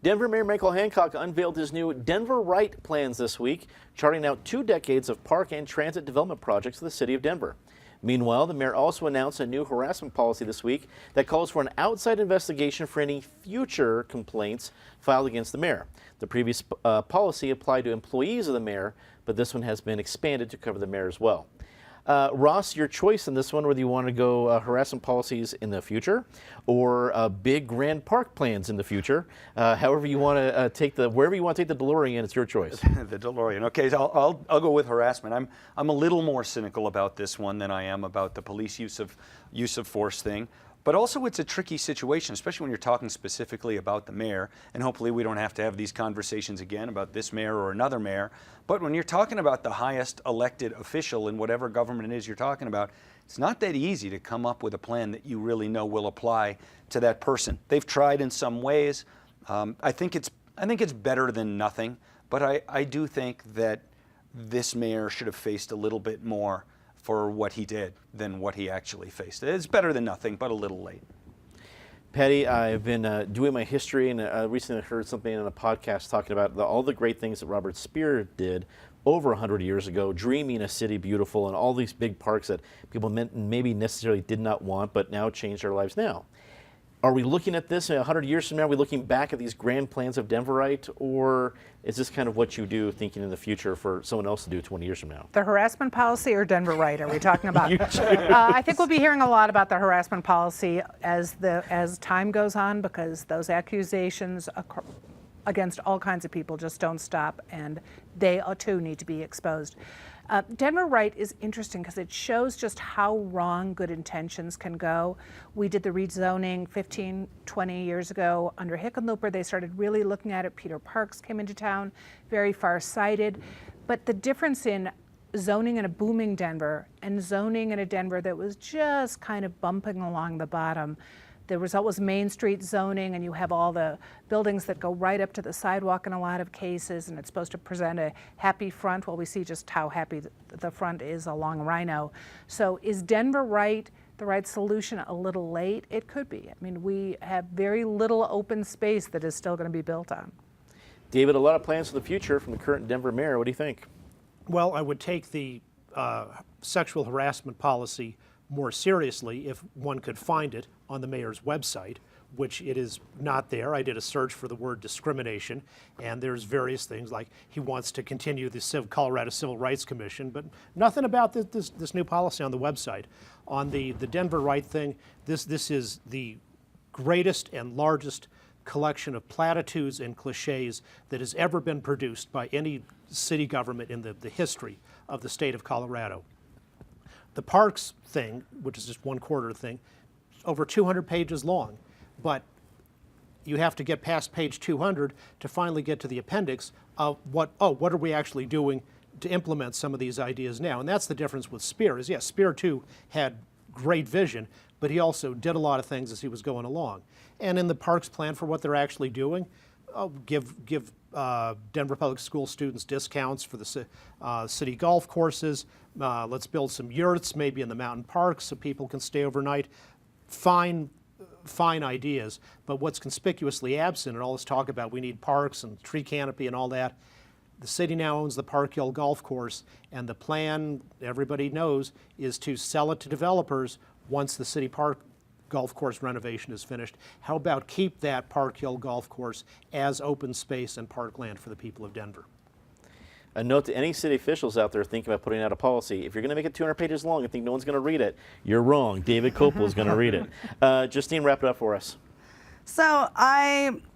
Denver Mayor Michael Hancock unveiled his new DenverRight plans this week, charting out 2 decades of park and transit development projects for the city of Denver. Meanwhile, the mayor also announced a new harassment policy this week that calls for an outside investigation for any future complaints filed against the mayor. The previous policy applied to employees of the mayor, but this one has been expanded to cover the mayor as well. Ross, your choice in this one, whether you want to go harassment policies in the future or big grand park plans in the future. However you want to wherever you want to take the DeLorean, it's your choice. The DeLorean. Okay, so I'll go with harassment. I'm a little more cynical about this one than I am about the police use of force thing. But also it's a tricky situation, especially when you're talking specifically about the mayor, and hopefully we don't have to have these conversations again about this mayor or another mayor. But when you're talking about the highest elected official in whatever government it is you're talking about, it's not that easy to come up with a plan that you really know will apply to that person. They've tried in some ways. I think it's better than nothing, but I do think that this mayor should have faced a little bit more for what he did than what he actually faced. It's better than nothing, but a little late. Patty, I've been doing my history, and I recently heard something on a podcast talking about all the great things that Robert Speer did over 100 years ago, dreaming a city beautiful and all these big parks that people maybe necessarily did not want, but now changed our lives now. Are we looking at this 100 years from now? Are we looking back at these grand plans of DenverRight, or is this kind of what you do thinking in the future for someone else to do 20 years from now? The harassment policy or DenverRight are we talking about? I think we'll be hearing a lot about the harassment policy as time goes on, because those accusations against all kinds of people just don't stop, and they too need to be exposed. DenverRight is interesting because it shows just how wrong good intentions can go. We did the rezoning 15, 20 years ago under Hickenlooper. They started really looking at it. Peter Parks came into town, very far-sighted. But the difference in zoning in a booming Denver and zoning in a Denver that was just kind of bumping along the bottom, the result was Main Street zoning, and you have all the buildings that go right up to the sidewalk in a lot of cases, and it's supposed to present a happy front. Well, we see just how happy the front is along Rhino. So is DenverRight the right solution a little late? It could be. I mean, we have very little open space that is still going to be built on. David, a lot of plans for the future from the current Denver mayor. What do you think? Well, I would take the sexual harassment policy more seriously if one could find it on the mayor's website, which it is not there. I did a search for the word discrimination, and there's various things like he wants to continue the Colorado Civil Rights Commission, but nothing about this new policy on the website. On the DenverRight thing, this is the greatest and largest collection of platitudes and cliches that has ever been produced by any city government in the history of the state of Colorado. The parks thing, which is just 1/4 thing, over 200 pages long, but you have to get past page 200 to finally get to the appendix of what are we actually doing to implement some of these ideas now. And that's the difference with Speer, is yes, Speer too had great vision, but he also did a lot of things as he was going along. And in the parks plan for what they're actually doing, give Denver Public School students discounts for the city golf courses. Let's build some yurts, maybe in the mountain parks, so people can stay overnight. Fine ideas, but what's conspicuously absent in all this talk about we need parks and tree canopy and all that, the city now owns the Park Hill Golf Course, and the plan, everybody knows, is to sell it to developers once the city park golf course renovation is finished. How about keep that Park Hill Golf Course as open space and parkland for the people of Denver? A note to any city officials out there thinking about putting out a policy: if you're going to make it 200 pages long and think no one's going to read it, you're wrong. David Kopel is going to read it. Justine, wrap it up for us. So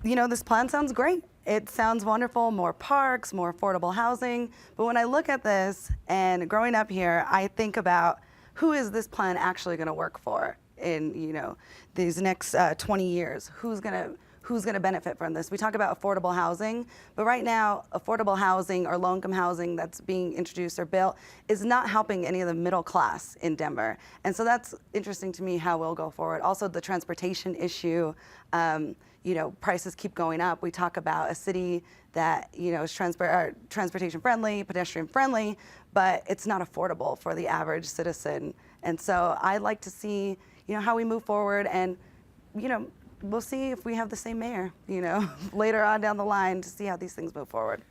this plan sounds great. It sounds wonderful, more parks, more affordable housing. But when I look at this, and growing up here, I think about who is this plan actually going to work for in these next 20 years? Who's going to benefit from this? We talk about affordable housing, but right now, affordable housing or low-income housing that's being introduced or built is not helping any of the middle class in Denver. And so that's interesting to me how we'll go forward. Also, the transportation issue, prices keep going up. We talk about a city that, is transportation friendly, pedestrian friendly, but it's not affordable for the average citizen. And so I'd like to see, how we move forward and, we'll see if we have the same mayor, you know, later on down the line to see how these things move forward.